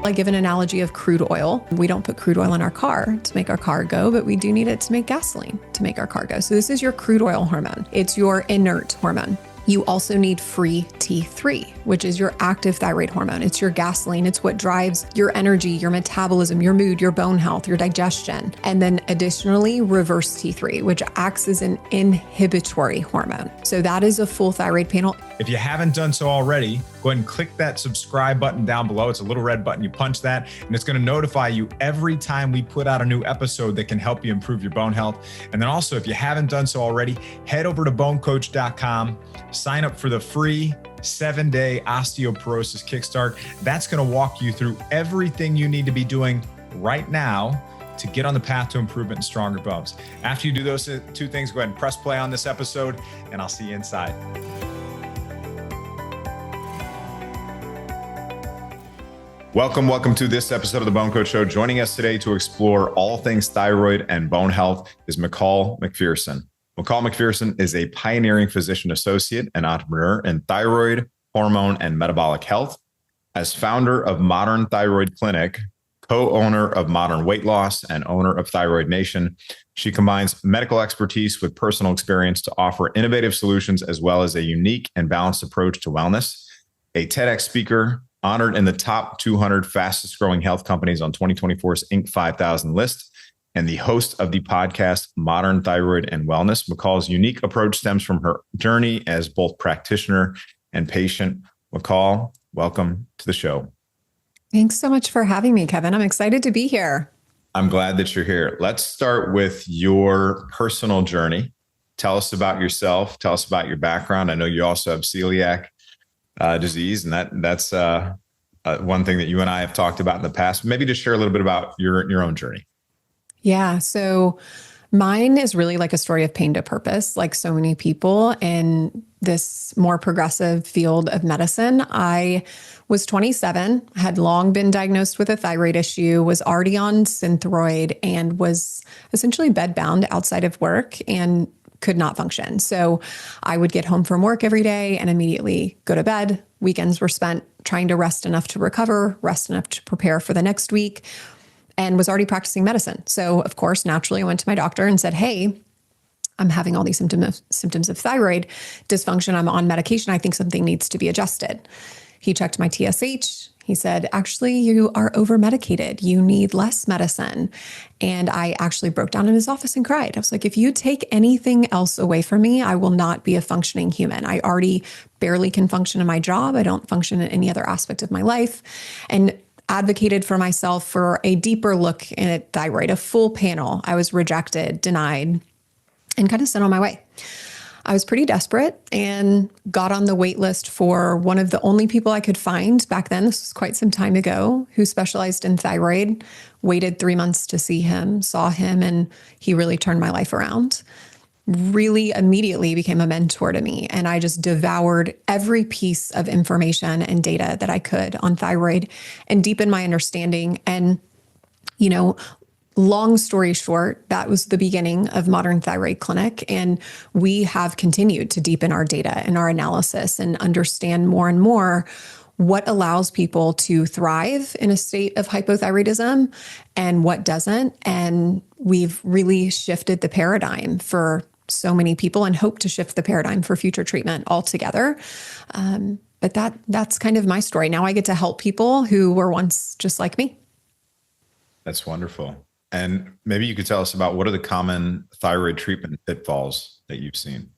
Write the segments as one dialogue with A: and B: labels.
A: I give an analogy of crude oil. We don't put crude oil in our car to make our car go, but we do need it to make gasoline to make our car go. So this is your crude oil hormone. It's your inert hormone. You also need free T3, which is your active thyroid hormone. It's your gasoline. It's what drives your energy, your metabolism, your mood, your bone health, your digestion. And then additionally, reverse T3, which acts as an inhibitory hormone. So that is a full thyroid panel.
B: If you haven't done so already, go ahead and click that subscribe button down below. It's a little red button. You punch that, and it's going to notify you every time we put out a new episode that can help you improve your bone health. And then also, if you haven't done so already, head over to BoneCoach.com, sign up for the free 7-day Osteoporosis Kickstart. That's going to walk you through everything you need to be doing right now to get on the path to improvement and stronger bones. After you do those two things, go ahead and press play on this episode, and I'll see you inside. Welcome to this episode of the BoneCoach Show. Joining us today to explore all things thyroid and bone health is McCall McPherson. McCall McPherson is a pioneering physician associate and entrepreneur in thyroid, hormone, and metabolic health. As founder of Modern Thyroid Clinic, co-owner of Modern Weight Loss, and owner of Thyroid Nation, she combines medical expertise with personal experience to offer innovative solutions as well as a unique and balanced approach to wellness. A TEDx speaker, honored in the top 200 fastest growing health companies on 2024's Inc. 5000 list, and the host of the podcast Modern Thyroid and Wellness. McCall's unique approach stems from her journey as both practitioner and patient. McCall, welcome to the show.
A: Thanks so much for having me, Kevin. I'm excited to be here.
B: I'm glad that you're here. Let's start with your personal journey. Tell us about yourself. Tell us about your background. I know you also have celiac disease, and that's one thing that you and I have talked about in the past. Maybe just share a little bit about your own journey.
A: Yeah. So mine is really like a story of pain to purpose, like so many people in this more progressive field of medicine. I was 27, had long been diagnosed with a thyroid issue, was already on Synthroid, and was essentially bedbound outside of work and could not function. So I would get home from work every day and immediately go to bed. Weekends were spent trying to rest enough to recover, rest enough to prepare for the next week, and was already practicing medicine. So of course, naturally, I went to my doctor and said, hey, I'm having all these symptoms of thyroid dysfunction. I'm on medication. I think something needs to be adjusted. He checked my TSH. He said, actually, you are over-medicated. You need less medicine. And I actually broke down in his office and cried. I was like, if you take anything else away from me, I will not be a functioning human. I already barely can function in my job. I don't function in any other aspect of my life. And advocated for myself for a deeper look at thyroid, a full panel. I was rejected, denied, and kind of sent on my way. I was pretty desperate and got on the wait list for one of the only people I could find back then. This was quite some time ago, who specialized in thyroid. Waited 3 months to see him, saw him, and he really turned my life around. Really immediately became a mentor to me. And I just devoured every piece of information and data that I could on thyroid and deepened my understanding. And, long story short, that was the beginning of Modern Thyroid Clinic. And we have continued to deepen our data and our analysis and understand more and more what allows people to thrive in a state of hypothyroidism and what doesn't. And we've really shifted the paradigm for so many people and hope to shift the paradigm for future treatment altogether. But that's kind of my story. Now I get to help people who were once just like me. That's
B: wonderful. And maybe you could tell us about what are the common thyroid treatment pitfalls that you've seen?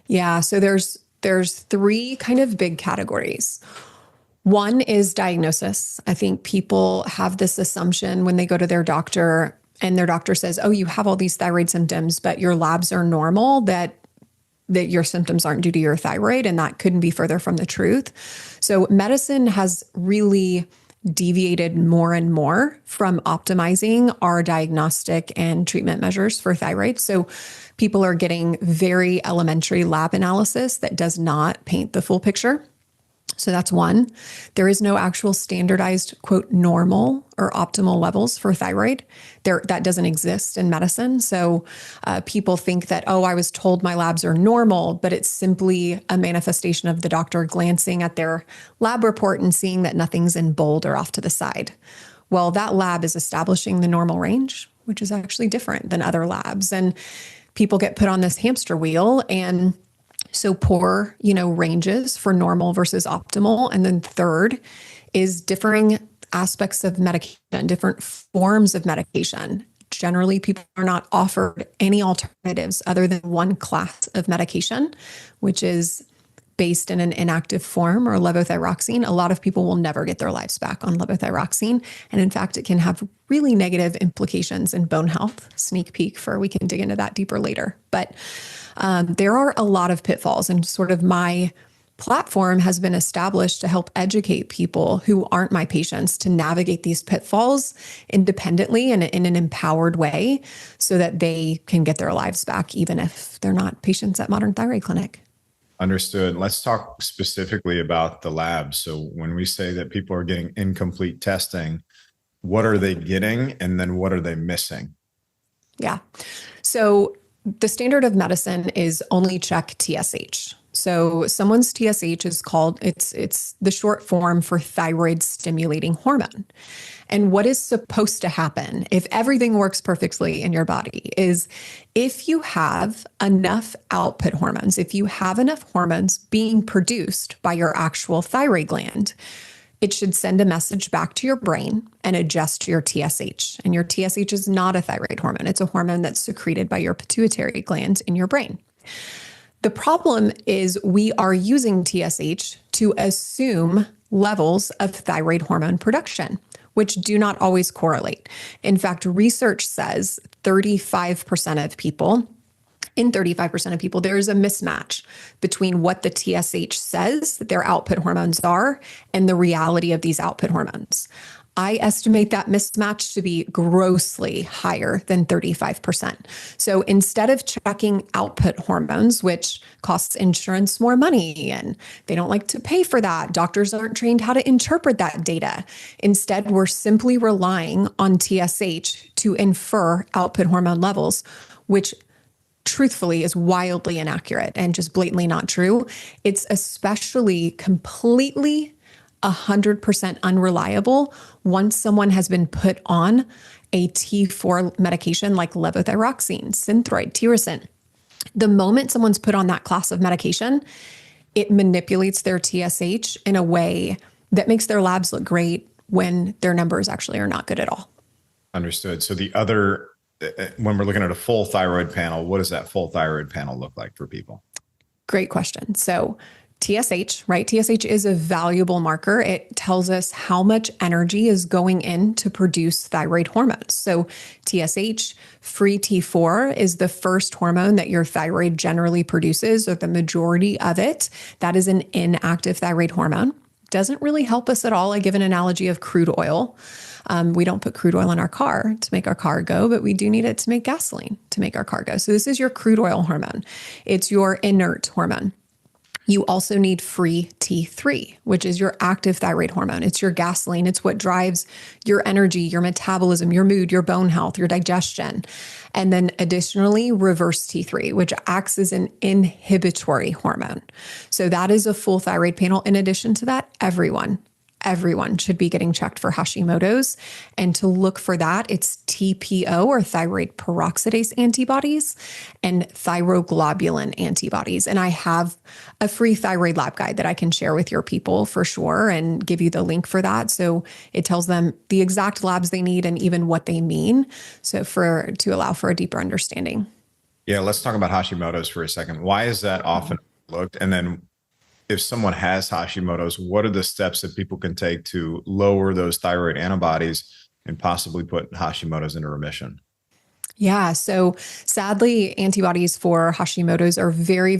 A: Yeah. So there's 3 kind of big categories. One is diagnosis. I think people have this assumption when they go to their doctor and their doctor says, oh, you have all these thyroid symptoms, but your labs are normal, that your symptoms aren't due to your thyroid. And that couldn't be further from the truth. So medicine has really deviated more and more from optimizing our diagnostic and treatment measures for thyroid. So people are getting very elementary lab analysis that does not paint the full picture. So that's one. There is no actual standardized, quote, normal or optimal levels for thyroid. That doesn't exist in medicine. So people think that, oh, I was told my labs are normal, but it's simply a manifestation of the doctor glancing at their lab report and seeing that nothing's in bold or off to the side. Well, that lab is establishing the normal range, which is actually different than other labs. And people get put on this hamster wheel, and so poor, ranges for normal versus optimal. And then third is differing aspects of medication, different forms of medication. Generally, people are not offered any alternatives other than one class of medication, which is based in an inactive form or levothyroxine. A lot of people will never get their lives back on levothyroxine. And in fact, it can have really negative implications in bone health. Sneak peek we can dig into that deeper later. But there are a lot of pitfalls, and sort of my platform has been established to help educate people who aren't my patients to navigate these pitfalls independently and in an empowered way so that they can get their lives back, even if they're not patients at Modern Thyroid Clinic.
B: Understood. Let's talk specifically about the labs. So when we say that people are getting incomplete testing, what are they getting? And then what are they missing?
A: Yeah. So the standard of medicine is only check TSH. So someone's TSH is called, it's the short form for thyroid stimulating hormone. And what is supposed to happen if everything works perfectly in your body is if you have enough output hormones, if you have enough hormones being produced by your actual thyroid gland, it should send a message back to your brain and adjust your TSH. And your TSH is not a thyroid hormone. It's a hormone that's secreted by your pituitary gland in your brain. The problem is we are using TSH to assume levels of thyroid hormone production, which do not always correlate. In fact, research says 35% of people, there is a mismatch between what the TSH says that their output hormones are and the reality of these output hormones. I estimate that mismatch to be grossly higher than 35%. So instead of checking output hormones, which costs insurance more money and they don't like to pay for that, doctors aren't trained how to interpret that data. Instead, we're simply relying on TSH to infer output hormone levels, which truthfully is wildly inaccurate and just blatantly not true. It's especially completely 100% unreliable once someone has been put on a T4 medication like levothyroxine, Synthroid, Tirosint. The moment someone's put on that class of medication, it manipulates their TSH in a way that makes their labs look great when their numbers actually are not good at all.
B: Understood. So when we're looking at a full thyroid panel, what does that full thyroid panel look like for people?
A: Great question. So TSH, right? TSH is a valuable marker. It tells us how much energy is going in to produce thyroid hormones. So TSH, free T4 is the first hormone that your thyroid generally produces, or the majority of it. That is an inactive thyroid hormone. Doesn't really help us at all. I give an analogy of crude oil. We don't put crude oil in our car to make our car go, but we do need it to make gasoline to make our car go. So this is your crude oil hormone. It's your inert hormone. You also need free T3, which is your active thyroid hormone. It's your gasoline. It's what drives your energy, your metabolism, your mood, your bone health, your digestion. And then additionally, reverse T3, which acts as an inhibitory hormone. So that is a full thyroid panel. In addition to that, everyone should be getting checked for Hashimoto's. And to look for that, it's TPO, or thyroid peroxidase antibodies, and thyroglobulin antibodies. And I have a free thyroid lab guide that I can share with your people for sure and give you the link for that. So it tells them the exact labs they need and even what they mean. So to allow for a deeper understanding.
B: Yeah, let's talk about Hashimoto's for a second. Why is that often overlooked? And then if someone has Hashimoto's, what are the steps that people can take to lower those thyroid antibodies and possibly put Hashimoto's into remission?
A: Yeah. So sadly, antibodies for Hashimoto's are very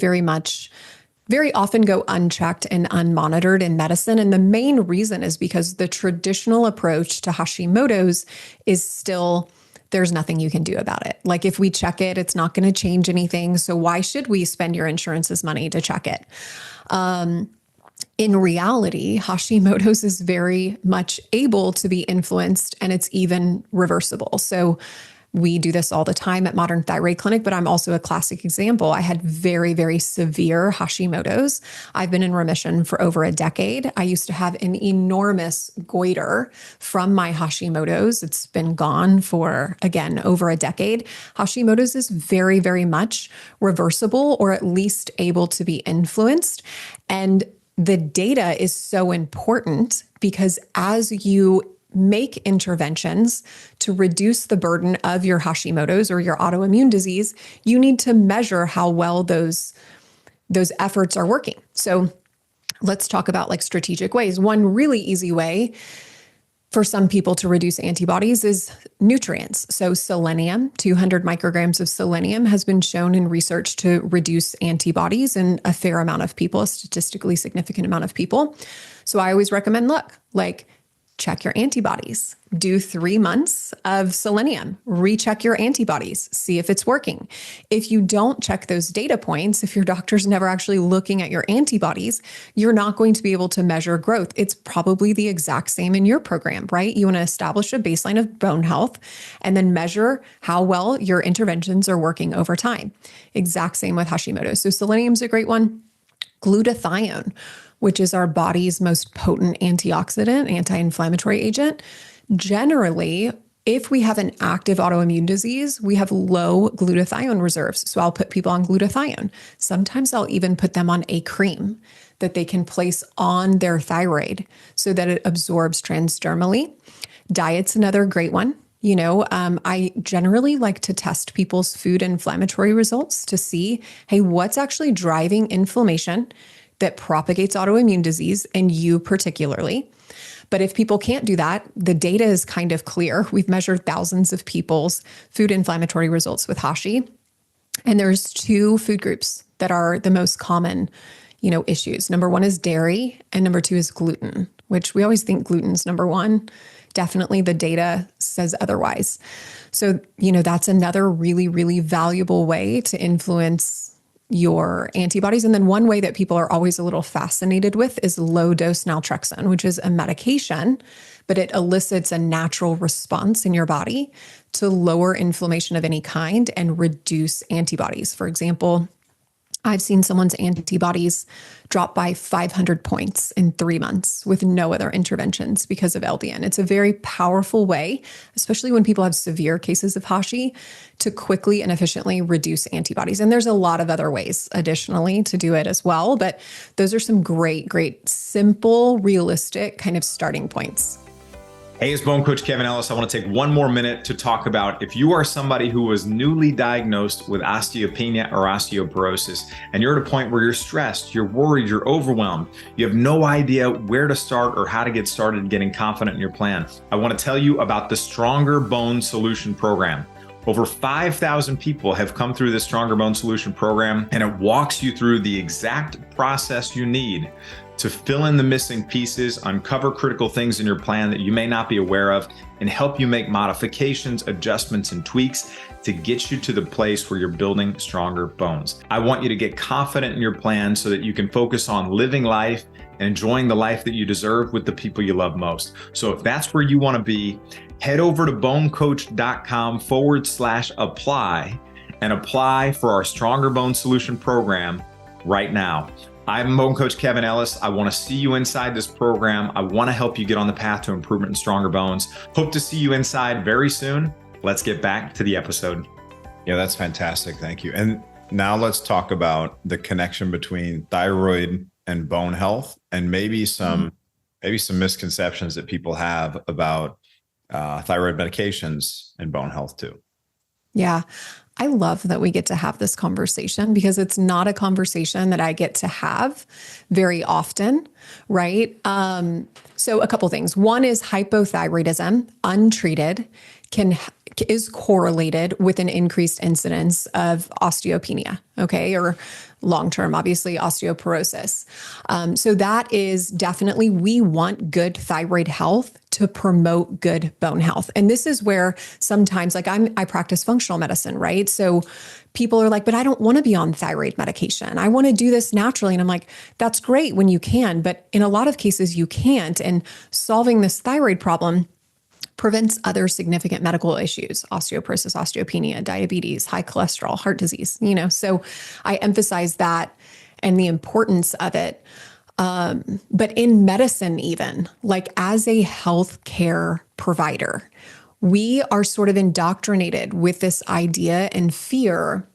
A: often go unchecked and unmonitored in medicine. And the main reason is because the traditional approach to Hashimoto's is still, there's nothing you can do about it. Like if we check it, it's not going to change anything. So why should we spend your insurance's money to check it? In reality, Hashimoto's is very much able to be influenced, and it's even reversible. So we do this all the time at Modern Thyroid Clinic, but I'm also a classic example. I had very, very severe Hashimoto's. I've been in remission for over a decade. I used to have an enormous goiter from my Hashimoto's. It's been gone for, again, over a decade. Hashimoto's is very, very much reversible, or at least able to be influenced. And the data is so important because as you make interventions to reduce the burden of your Hashimoto's or your autoimmune disease, you need to measure how well those efforts are working. So let's talk about like strategic ways. One really easy way for some people to reduce antibodies is nutrients. So selenium, 200 micrograms of selenium has been shown in research to reduce antibodies in a fair amount of people, a statistically significant amount of people. So I always recommend, check your antibodies. Do 3 months of selenium, recheck your antibodies, see if it's working. If you don't check those data points, if your doctor's never actually looking at your antibodies, you're not going to be able to measure growth. It's probably the exact same in your program, right? You want to establish a baseline of bone health and then measure how well your interventions are working over time. Exact same with Hashimoto. So selenium's a great one. Glutathione, which is our body's most potent antioxidant, anti-inflammatory agent. Generally, if we have an active autoimmune disease, we have low glutathione reserves. So I'll put people on glutathione. Sometimes I'll even put them on a cream that they can place on their thyroid so that it absorbs transdermally. Diet's another great one. I generally like to test people's food inflammatory results to see, hey, what's actually driving inflammation that propagates autoimmune disease, and you particularly. But if people can't do that, the data is kind of clear. We've measured thousands of people's food inflammatory results with Hashi, and there's 2 food groups that are the most common, issues. Number 1 is dairy, and number 2 is gluten, which we always think gluten's number 1. Definitely the data says otherwise. So, that's another really, really valuable way to influence your antibodies. And then one way that people are always a little fascinated with is low dose naltrexone, which is a medication, but it elicits a natural response in your body to lower inflammation of any kind and reduce antibodies. For example, I've seen someone's antibodies drop by 500 points in 3 months with no other interventions because of LDN. It's a very powerful way, especially when people have severe cases of Hashi, to quickly and efficiently reduce antibodies. And there's a lot of other ways additionally to do it as well, but those are some great, great, simple, realistic kind of starting points.
B: Hey, it's Bone Coach Kevin Ellis. I want to take one more minute to talk about if you are somebody who was newly diagnosed with osteopenia or osteoporosis, and you're at a point where you're stressed, you're worried, you're overwhelmed, you have no idea where to start or how to get started getting confident in your plan. I want to tell you about the Stronger Bone Solution Program. Over 5,000 people have come through this Stronger Bone Solution Program, and it walks you through the exact process you need to fill in the missing pieces, uncover critical things in your plan that you may not be aware of, and help you make modifications, adjustments, and tweaks to get you to the place where you're building stronger bones. I want you to get confident in your plan so that you can focus on living life and enjoying the life that you deserve with the people you love most. So if that's where you want to be, head over to bonecoach.com/apply and apply for our Stronger Bone Solution Program right now. I'm Bone Coach Kevin Ellis. I want to see you inside this program. I want to help you get on the path to improvement and stronger bones. Hope to see you inside very soon. Let's get back to the episode. Yeah, that's fantastic. Thank you. And now let's talk about the connection between thyroid and bone health, and maybe some misconceptions that people have about thyroid medications and bone health too.
A: Yeah. I love that we get to have this conversation because it's not a conversation that I get to have very often, right? So a couple things. One is hypothyroidism, untreated, can is correlated with an increased incidence of osteopenia, okay, or long-term, obviously, osteoporosis. So that is definitely, we want good thyroid health to promote good bone health. And this is where sometimes, like I practice functional medicine, right? So people are like, but I don't want to be on thyroid medication. I want to do this naturally. And I'm like, that's great when you can, but in a lot of cases you can't. And solving this thyroid problem prevents other significant medical issues, osteoporosis, osteopenia, diabetes, high cholesterol, heart disease, so I emphasize that and the importance of it. But in medicine, even like as a healthcare provider, we are sort of indoctrinated with this idea and fear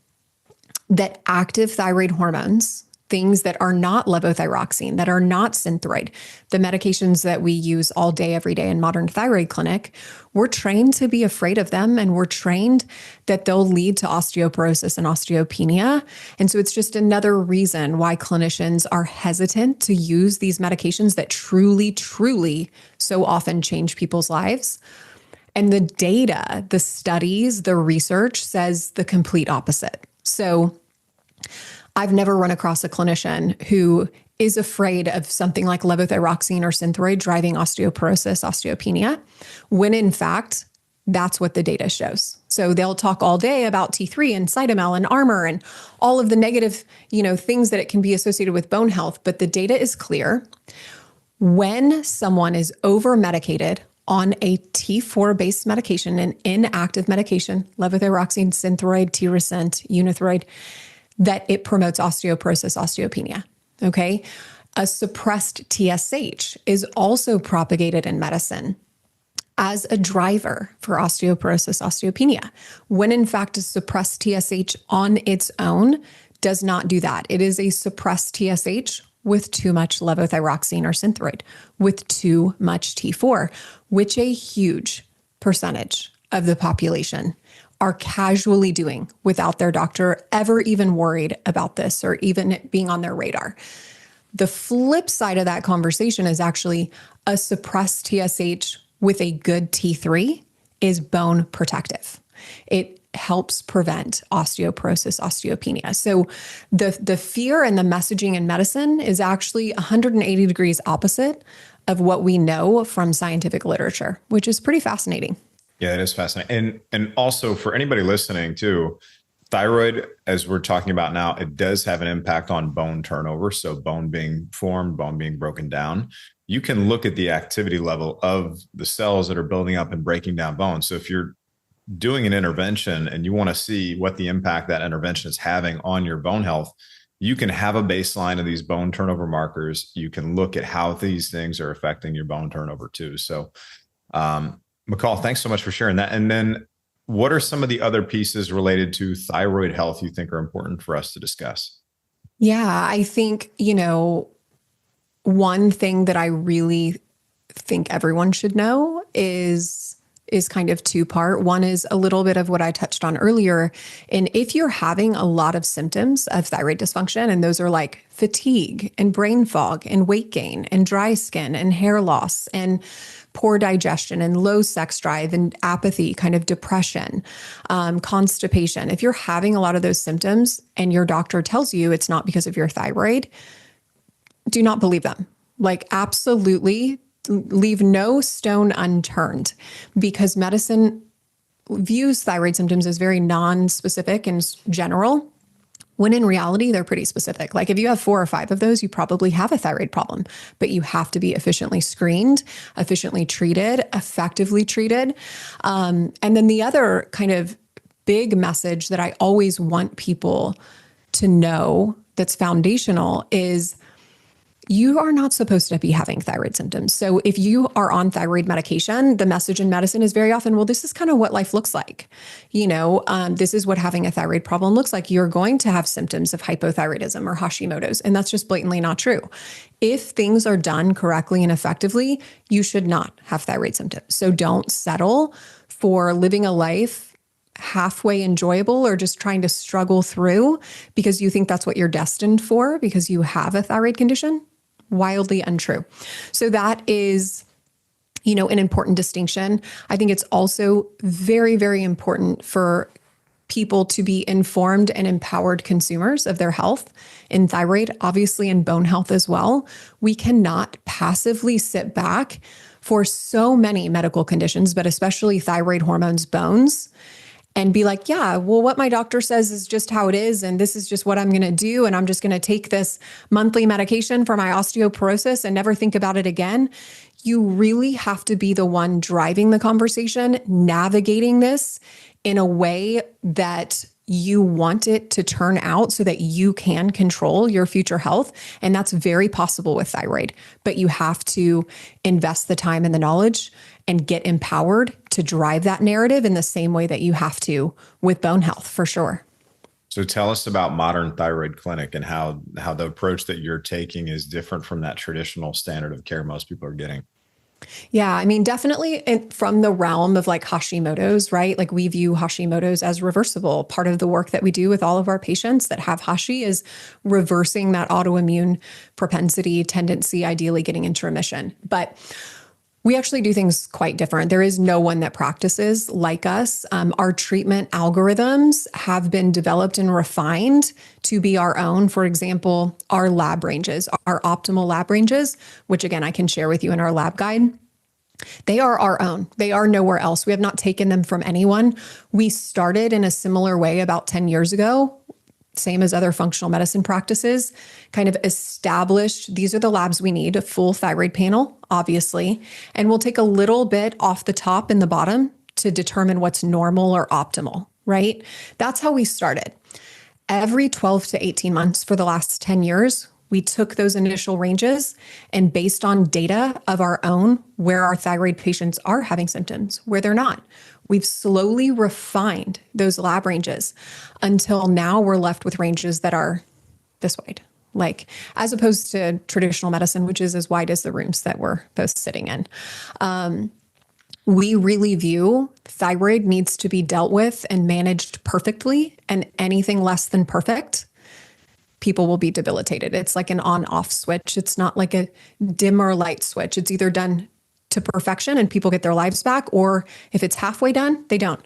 A: that active thyroid hormones, things that are not levothyroxine, that are not Synthroid, the medications that we use all day, every day in Modern Thyroid Clinic, we're trained to be afraid of them, and we're trained that they'll lead to osteoporosis and osteopenia. And so it's just another reason why clinicians are hesitant to use these medications that truly, truly so often change people's lives. And the data, the studies, the research says the complete opposite. So I've never run across a clinician who is afraid of something like levothyroxine or Synthroid driving osteoporosis, osteopenia, when in fact, that's what the data shows. So they'll talk all day about T3 and Cytomel and Armour and all of the negative, things that it can be associated with bone health. But the data is clear. When someone is over-medicated on a T4-based medication, an inactive medication, levothyroxine, Synthroid, Tirosint, Unithroid, that it promotes osteoporosis, osteopenia, okay? A suppressed TSH is also propagated in medicine as a driver for osteoporosis, osteopenia, when in fact a suppressed TSH on its own does not do that. It is a suppressed TSH with too much levothyroxine or Synthroid, with too much T4, which a huge percentage of the population are casually doing without their doctor ever even worried about this or even it being on their radar. The flip side of that conversation is actually a suppressed TSH with a good T3 is bone protective. It helps prevent osteoporosis, osteopenia. So the fear and the messaging in medicine is actually 180 degrees opposite of what we know from scientific literature, which is pretty fascinating.
B: Yeah, it is fascinating. And also for anybody listening too, thyroid, as we're talking about now, it does have an impact on bone turnover. So bone being formed, bone being broken down. You can look at the activity level of the cells that are building up and breaking down bone. So if you're doing an intervention and you want to see what the impact that intervention is having on your bone health, you can have a baseline of these bone turnover markers. You can look at how these things are affecting your bone turnover too. So, McCall, thanks so much for sharing that. And then what are some of the other pieces related to thyroid health you think are important for us to discuss?
A: Yeah, I think, one thing that I really think everyone should know is kind of two-part. One is a little bit of what I touched on earlier. And if you're having a lot of symptoms of thyroid dysfunction, and those are like fatigue and brain fog and weight gain and dry skin and hair loss and poor digestion and low sex drive and apathy, kind of depression, constipation. If you're having a lot of those symptoms and your doctor tells you it's not because of your thyroid, do not believe them. Like absolutely leave no stone unturned, because medicine views thyroid symptoms as very non-specific and general, when in reality, they're pretty specific. Like if you have 4 or 5 of those, you probably have a thyroid problem, but you have to be efficiently screened, efficiently treated, effectively treated. And then the other kind of big message that I always want people to know that's foundational is you are not supposed to be having thyroid symptoms. So if you are on thyroid medication, the message in medicine is very often, well, this is kind of what life looks like. This is what having a thyroid problem looks like. You're going to have symptoms of hypothyroidism or Hashimoto's, and that's just blatantly not true. If things are done correctly and effectively, you should not have thyroid symptoms. So don't settle for living a life halfway enjoyable or just trying to struggle through because you think that's what you're destined for because you have a thyroid condition. Wildly untrue. So that is, An important distinction. I think it's also very, very important for people to be informed and empowered consumers of their health in thyroid, obviously in bone health as well. We cannot passively sit back for so many medical conditions, but especially thyroid hormones, bones, and be like, yeah, well, what my doctor says is just how it is. And this is just what I'm going to do. And I'm just going to take this monthly medication for my osteoporosis and never think about it again. You really have to be the one driving the conversation, navigating this in a way that you want it to turn out so that you can control your future health. And that's very possible with thyroid, but you have to invest the time and the knowledge and get empowered to drive that narrative in the same way that you have to with bone health, for sure.
B: So tell us about Modern Thyroid Clinic and how the approach that you're taking is different from that traditional standard of care most people are getting.
A: Yeah, I mean, definitely from the realm of like Hashimoto's, right? Like we view Hashimoto's as reversible. Part of the work that we do with all of our patients that have Hashi is reversing that autoimmune propensity, tendency, ideally getting into remission. But we actually do things quite different. There is no one that practices like us. Our treatment algorithms have been developed and refined to be our own. For example, our lab ranges, our optimal lab ranges, which again, I can share with you in our lab guide. They are our own. They are nowhere else. We have not taken them from anyone. We started in a similar way about 10 years ago, same as other functional medicine practices, kind of established, these are the labs we need, a full thyroid panel, obviously, and we'll take a little bit off the top and the bottom to determine what's normal or optimal, right? That's how we started. Every 12 to 18 months for the last 10 years, we took those initial ranges and based on data of our own, where our thyroid patients are having symptoms, where they're not, we've slowly refined those lab ranges until now we're left with ranges that are this wide, like as opposed to traditional medicine, which is as wide as the rooms that we're both sitting in. We really view thyroid needs to be dealt with and managed perfectly, and anything less than perfect, people will be debilitated. It's like an on-off switch. It's not like a dim or light switch. It's either done to perfection and people get their lives back, or if it's halfway done, they don't.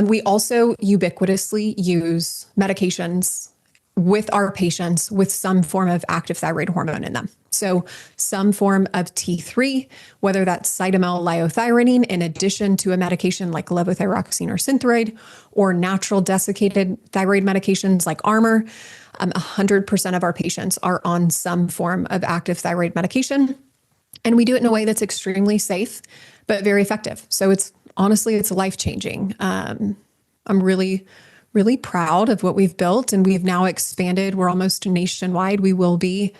A: We also ubiquitously use medications with our patients with some form of active thyroid hormone in them. So some form of T3, whether that's cytomel liothyronine in addition to a medication like levothyroxine or Synthroid, or natural desiccated thyroid medications like Armour. 100% of our patients are on some form of active thyroid medication. And we do it in a way that's extremely safe, but very effective. So it's life-changing. I'm really, really proud of what we've built, and we've now expanded. We're almost nationwide. We will be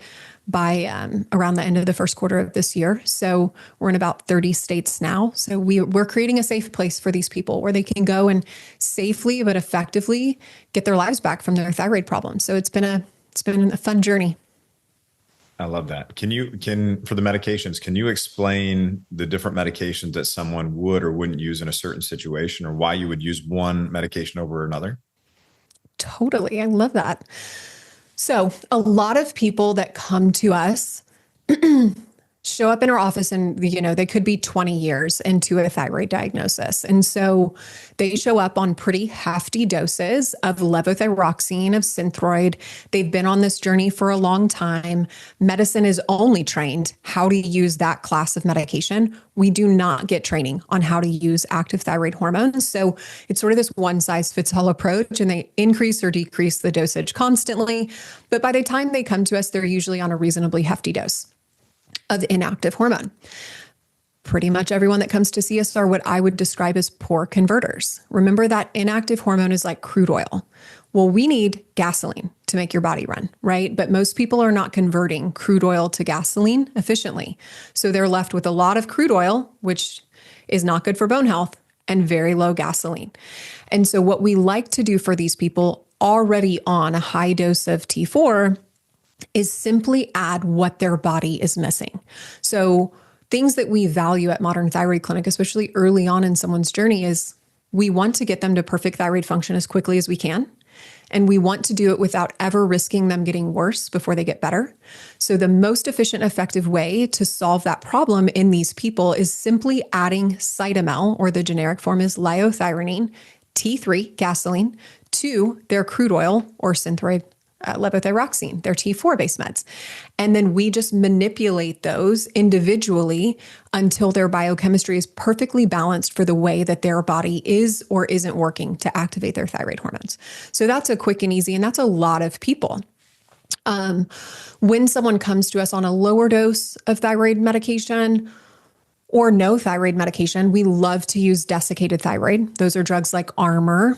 A: by around the end of the first quarter of this year. So we're in about 30 states now. So we're creating a safe place for these people where they can go and safely but effectively get their lives back from their thyroid problems. So it's been a fun journey.
B: I love that. For the medications, can you explain the different medications that someone would or wouldn't use in a certain situation, or why you would use one medication over another?
A: Totally. I love that. So a lot of people that come to us show up in our office and, they could be 20 years into a thyroid diagnosis. And so they show up on pretty hefty doses of levothyroxine, of Synthroid. They've been on this journey for a long time. Medicine is only trained how to use that class of medication. We do not get training on how to use active thyroid hormones. So it's sort of this one size fits all approach, and they increase or decrease the dosage constantly. But by the time they come to us, they're usually on a reasonably hefty dose of inactive hormone. Pretty much everyone that comes to see us are what I would describe as poor converters. Remember that inactive hormone is like crude oil. Well, we need gasoline to make your body run, right? But most people are not converting crude oil to gasoline efficiently. So they're left with a lot of crude oil, which is not good for bone health, and very low gasoline. And so what we like to do for these people already on a high dose of T4 is simply add what their body is missing. So things that we value at Modern Thyroid Clinic, especially early on in someone's journey, is we want to get them to perfect thyroid function as quickly as we can. And we want to do it without ever risking them getting worse before they get better. So the most efficient, effective way to solve that problem in these people is simply adding Cytomel, or the generic form is liothyronine, T3, gasoline, to their crude oil or synthroid levothyroxine, their T4 based meds. And then we just manipulate those individually until their biochemistry is perfectly balanced for the way that their body is or isn't working to activate their thyroid hormones. So that's a quick and easy, and that's a lot of people. When someone comes to us on a lower dose of thyroid medication or no thyroid medication, we love to use desiccated thyroid. Those are drugs like Armour.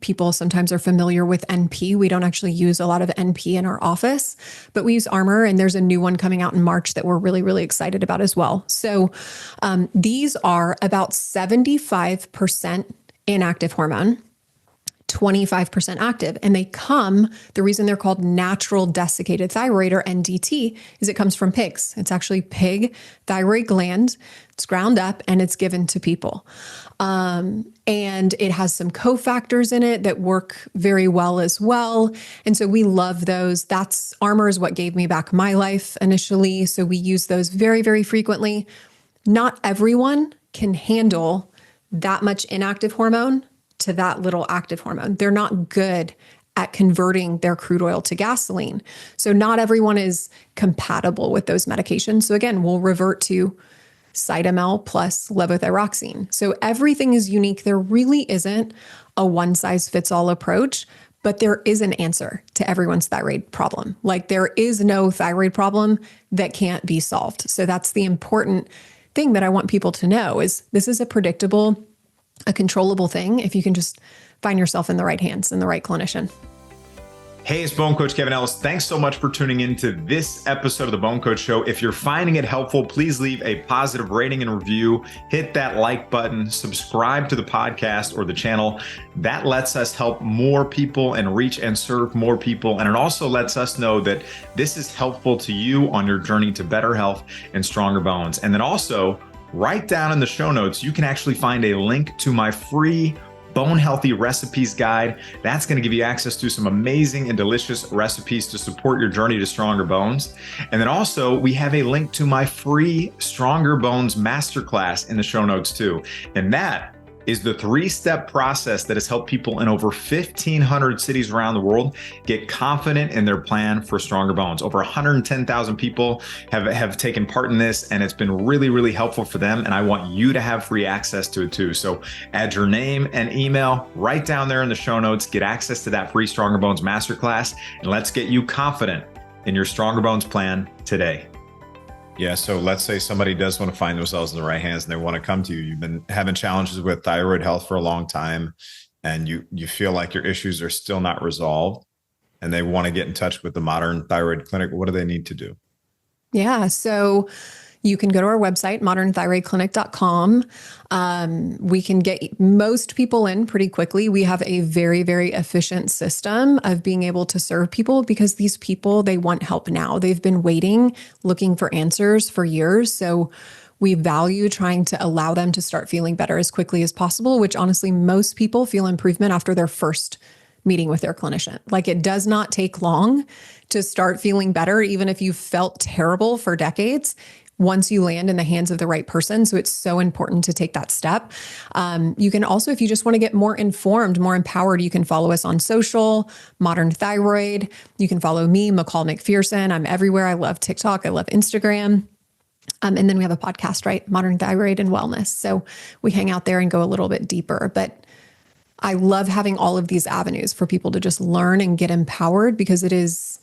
A: People sometimes are familiar with NP. We don't actually use a lot of NP in our office, but we use Armour, and there's a new one coming out in March that we're really, really excited about as well. So these are about 75% inactive hormone, 25% active. And the reason they're called natural desiccated thyroid, or NDT, is it comes from pigs. It's actually pig thyroid gland. It's ground up and it's given to people. And it has some cofactors in it that work very well as well. And so we love those. Armour is what gave me back my life initially. So we use those very, very frequently. Not everyone can handle that much inactive hormone to that little active hormone. They're not good at converting their crude oil to gasoline. So not everyone is compatible with those medications. So again, we'll revert to Cytomel plus levothyroxine. So everything is unique. There really isn't a one size fits all approach, but there is an answer to everyone's thyroid problem. Like, there is no thyroid problem that can't be solved. So that's the important thing that I want people to know, is this is a predictable, a controllable thing if you can just find yourself in the right hands and the right clinician.
B: Hey, it's Bone Coach Kevin Ellis. Thanks so much for tuning into this episode of the Bone Coach Show. If you're finding it helpful, please leave a positive rating and review. Hit that like button, subscribe to the podcast or the channel. That lets us help more people and reach and serve more people. And it also lets us know that this is helpful to you on your journey to better health and stronger bones. And then also, right down in the show notes, you can actually find a link to my free Bone Healthy Recipes Guide. That's going to give you access to some amazing and delicious recipes to support your journey to stronger bones. And then also, we have a link to my free Stronger Bones Masterclass in the show notes too. And that is the 3-step process that has helped people in over 1,500 cities around the world get confident in their plan for stronger bones. Over 110,000 people have taken part in this, and it's been really, really helpful for them. And I want you to have free access to it too. So add your name and email right down there in the show notes, get access to that free Stronger Bones Masterclass, and let's get you confident in your Stronger Bones plan today. Yeah. So let's say somebody does want to find themselves in the right hands and they want to come to you. You've been having challenges with thyroid health for a long time, and you feel like your issues are still not resolved, and they want to get in touch with the Modern Thyroid Clinic. What do they need to do?
A: Yeah. So you can go to our website, modernthyroidclinic.com. We can get most people in pretty quickly. We have a very, very efficient system of being able to serve people, because these people, they want help now. They've been waiting, looking for answers for years. So we value trying to allow them to start feeling better as quickly as possible, which honestly, most people feel improvement after their first meeting with their clinician. Like, it does not take long to start feeling better, even if you've felt terrible for decades, once you land in the hands of the right person. So it's so important to take that step. You can also, if you just want to get more informed, more empowered, you can follow us on social, Modern Thyroid. You can follow me, McCall McPherson. I'm everywhere. I love TikTok. I love Instagram. And then we have a podcast, right? Modern Thyroid and Wellness. So we hang out there and go a little bit deeper. But I love having all of these avenues for people to just learn and get empowered, because it's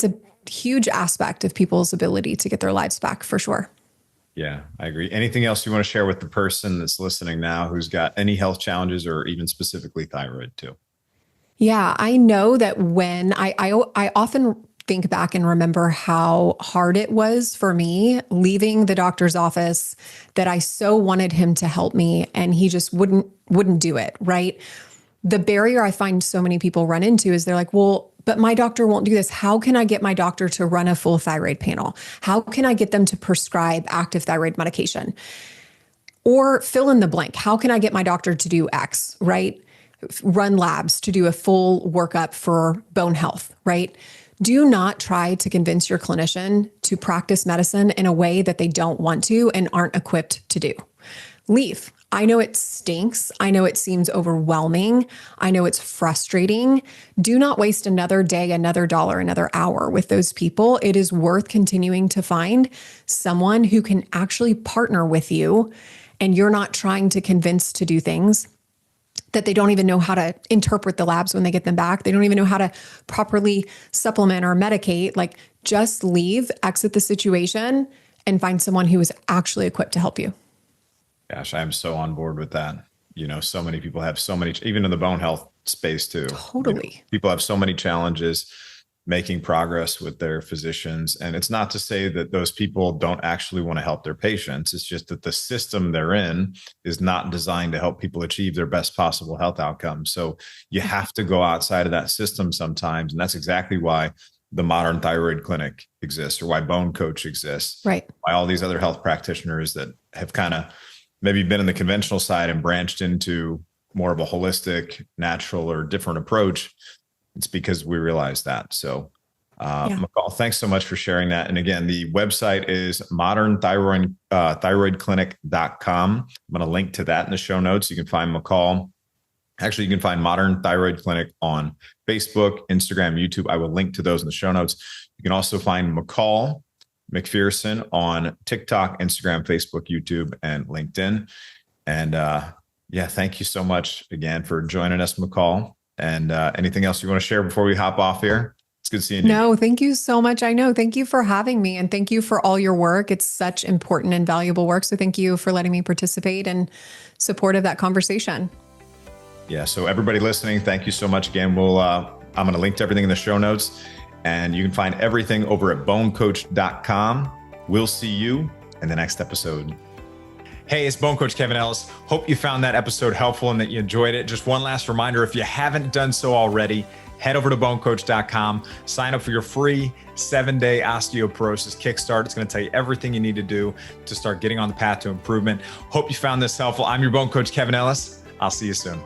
A: a huge aspect of people's ability to get their lives back, for sure.
B: Yeah, I agree. Anything else you want to share with the person that's listening now who's got any health challenges, or even specifically thyroid too?
A: Yeah, I know that when I often think back and remember how hard it was for me leaving the doctor's office, that I so wanted him to help me and he just wouldn't do it, right? The barrier I find so many people run into is they're like, well, but my doctor won't do this. How can I get my doctor to run a full thyroid panel? How can I get them to prescribe active thyroid medication? Or fill in the blank. How can I get my doctor to do X, right? run labs, to do a full workup for bone health, right? Do not try to convince your clinician to practice medicine in a way that they don't want to and aren't equipped to do. Leave. I know it stinks. I know it seems overwhelming. I know it's frustrating. Do not waste another day, another dollar, another hour with those people. It is worth continuing to find someone who can actually partner with you, and you're not trying to convince to do things that they don't even know how to interpret the labs when they get them back. They don't even know how to properly supplement or medicate. Like, just leave, exit the situation, and find someone who is actually equipped to help you.
B: Gosh, I'm so on board with that. So many people have so many, even in the bone health space too.
A: Totally.
B: People have so many challenges making progress with their physicians. And it's not to say that those people don't actually want to help their patients. It's just that the system they're in is not designed to help people achieve their best possible health outcomes. So you have to go outside of that system sometimes. And that's exactly why the Modern Thyroid Clinic exists, or why BoneCoach exists.
A: Right.
B: Why all these other health practitioners that have kind of maybe been in the conventional side and branched into more of a holistic, natural, or different approach. It's because we realize that. So, McCall, thanks so much for sharing that. And again, the website is modernthyroidclinic.com. I'm going to link to that in the show notes. You can find McCall. Actually, you can find Modern Thyroid Clinic on Facebook, Instagram, YouTube. I will link to those in the show notes. You can also find McCall McPherson on TikTok, Instagram, Facebook, YouTube, and LinkedIn. And thank you so much again for joining us, McCall. And anything else you want to share before we hop off here? It's good seeing you.
A: No, thank you so much. I know. Thank you for having me, and thank you for all your work. It's such important and valuable work. So thank you for letting me participate and support of that conversation.
B: Yeah. So everybody listening, thank you so much again. I'm going to link to everything in the show notes. And you can find everything over at bonecoach.com. We'll see you in the next episode. Hey, it's BoneCoach Kevin Ellis. Hope you found that episode helpful and that you enjoyed it. Just one last reminder, if you haven't done so already, head over to bonecoach.com, sign up for your free 7-day osteoporosis kickstart. It's going to tell you everything you need to do to start getting on the path to improvement. Hope you found this helpful. I'm your BoneCoach Kevin Ellis. I'll see you soon.